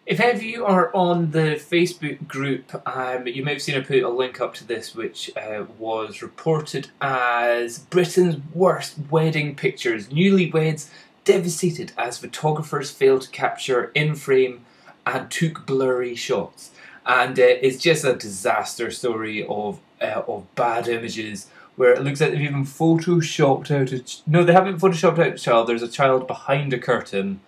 If any of you are on the Facebook group, you may have seen I put a link up to this, which was reported as Britain's worst wedding pictures. Newlyweds devastated as photographers failed to capture in frame and took blurry shots. And it's just a disaster story of bad images, where it looks like they've even photoshopped out no, they haven't photoshopped out a child. There's a child behind a curtain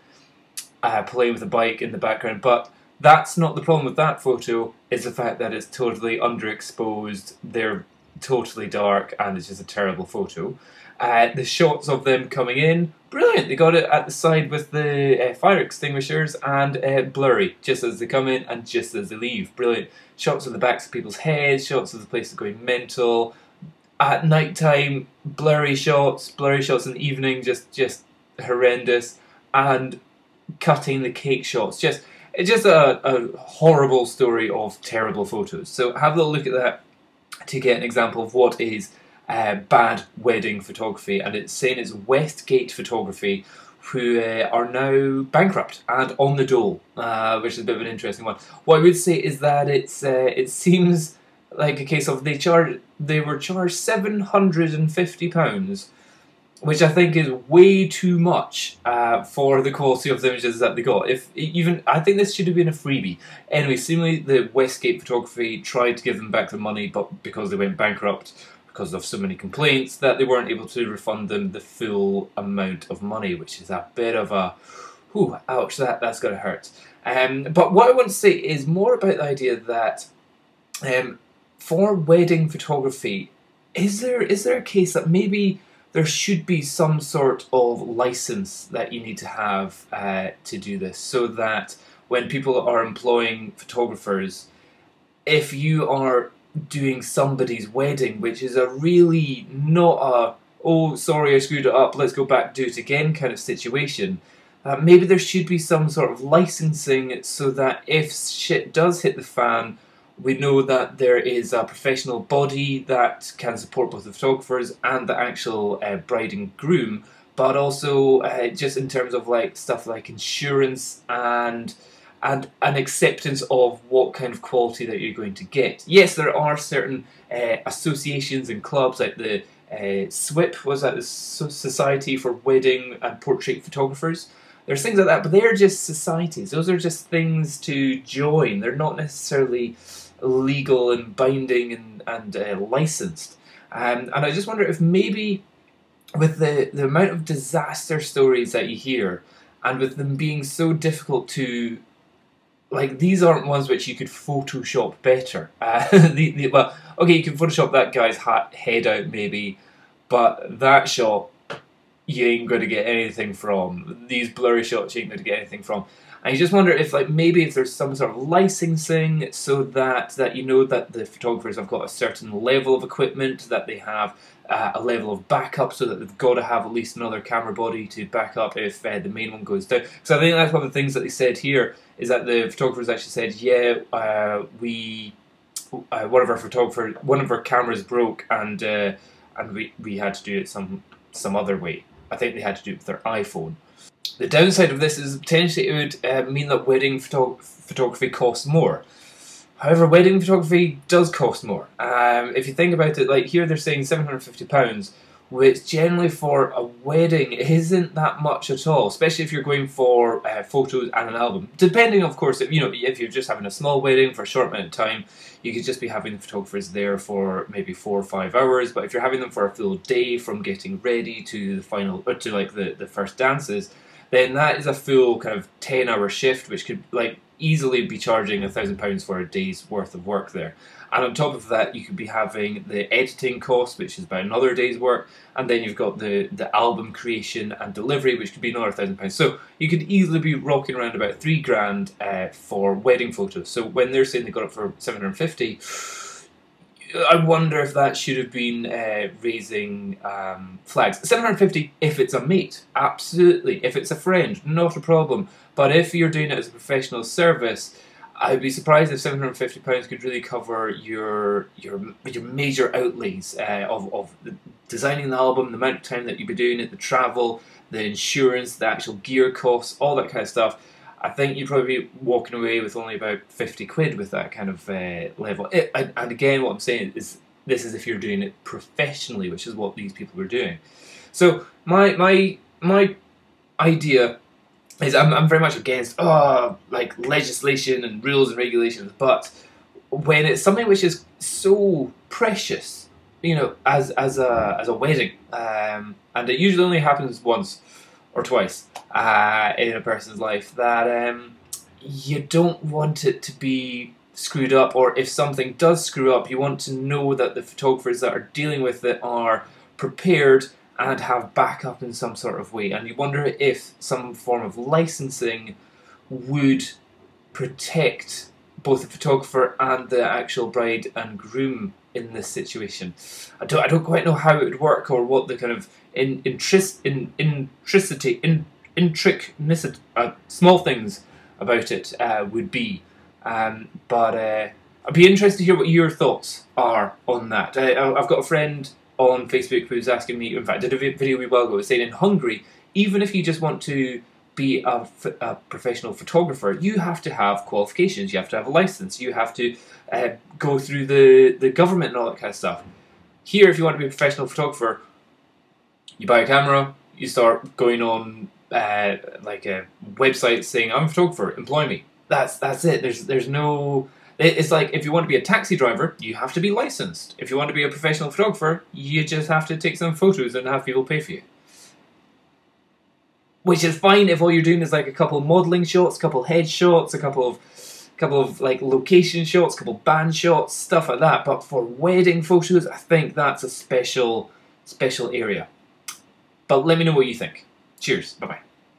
playing with a bike in the background, but that's not the problem with that photo. Is the fact that it's totally underexposed, they're totally dark, and it's just a terrible photo. The shots of them coming in, brilliant. They got it at the side with the fire extinguishers, and blurry just as they come in and just as they leave. Brilliant. Shots of the backs of people's heads, shots of the place going mental. At night time, blurry shots in the evening, just horrendous. And cutting the cake shots. It's just a horrible story of terrible photos. So have a little look at that to get an example of what is bad wedding photography. And it's saying it's Westgate Photography, who are now bankrupt and on the dole, which is a bit of an interesting one. What I would say is that it seems like a case of they were charged £750, which I think is way too much for the quality of the images that they got. I think this should have been a freebie. Anyway, seemingly the Westgate Photography tried to give them back their money, but because they went bankrupt, because of so many complaints, that they weren't able to refund them the full amount of money, which is a bit of a, whew, ouch, that's going to hurt. But what I want to say is more about the idea that for wedding photography, is there a case that maybe there should be some sort of license that you need to have to do this, so that when people are employing photographers, if you are doing somebody's wedding, which is a really not a, oh, sorry, I screwed it up, let's go back, do it again kind of situation, maybe there should be some sort of licensing so that if shit does hit the fan, we know that there is a professional body that can support both the photographers and the actual bride and groom, but also just in terms of like stuff like insurance and an acceptance of what kind of quality that you're going to get. Yes, there are certain associations and clubs like the SWIP, was that the Society for Wedding and Portrait Photographers? There's things like that, but they're just societies. Those are just things to join. They're not necessarily legal and binding and licensed. And I just wonder if maybe with the amount of disaster stories that you hear, and with them being so difficult to, like, these aren't ones which you could Photoshop better. Well, okay, you can Photoshop that guy's head out maybe, but that shot you ain't going to get anything from. These blurry shots you ain't going to get anything from. And you just wonder if, like, maybe if there's some sort of licensing so that you know that the photographers have got a certain level of equipment, that they have a level of backup, so that they've got to have at least another camera body to back up if the main one goes down. So I think that's one of the things that they said here, is that the photographers actually said, yeah, one of our cameras broke, and we had to do it some other way. I think they had to do it with their iPhone. The downside of this is potentially it would mean that wedding photography costs more. However, wedding photography does cost more. If you think about it, like here they're saying £750, which generally for a wedding isn't that much at all, especially if you're going for photos and an album. Depending, of course, if you're just having a small wedding for a short amount of time, you could just be having the photographers there for maybe 4 or 5 hours. But if you're having them for a full day, from getting ready to the final, or to like the first dances, then that is a full kind of 10-hour shift, which could like easily be charging £1,000 for a day's worth of work there. And on top of that, you could be having the editing cost, which is about another day's work, and then you've got the album creation and delivery, which could be another £1,000. So you could easily be rocking around about £3,000 for wedding photos. So when they're saying they got it for 750, I wonder if that should have been raising flags. 750 if it's a mate, absolutely. If it's a friend, not a problem. But if you're doing it as a professional service, I'd be surprised if £750 could really cover your major outlays of designing the album, the amount of time that you'd be doing it, the travel, the insurance, the actual gear costs, all that kind of stuff. I think you'd probably be walking away with only about 50 quid with that kind of level. And again, what I'm saying is, this is if you're doing it professionally, which is what these people were doing. So my idea is, I'm very much against like legislation and rules and regulations, but when it's something which is so precious, you know, as a wedding, and it usually only happens once or twice in a person's life, that you don't want it to be screwed up, or if something does screw up, you want to know that the photographers that are dealing with it are prepared and have backup in some sort of way. And you wonder if some form of licensing would protect both the photographer and the actual bride and groom in this situation. I don't quite know how it would work, or what the kind of small things about it would be. But I'd be interested to hear what your thoughts are on that. I've got a friend on Facebook who's asking me, in fact, I did a video a while ago, saying in Hungary, even if you just want to be a professional photographer, you have to have qualifications, you have to have a license, you have to go through the government and all that kind of stuff. Here, if you want to be a professional photographer, you buy a camera, you start going on like a website saying, I'm a photographer, employ me. That's it. There's no... It's like, if you want to be a taxi driver, you have to be licensed. If you want to be a professional photographer, you just have to take some photos and have people pay for you. Which is fine if all you're doing is like a couple of modelling shots, a couple of head shots, a couple of like location shots, a couple of band shots, stuff like that. But for wedding photos, I think that's a special area. But let me know what you think. Cheers. Bye-bye.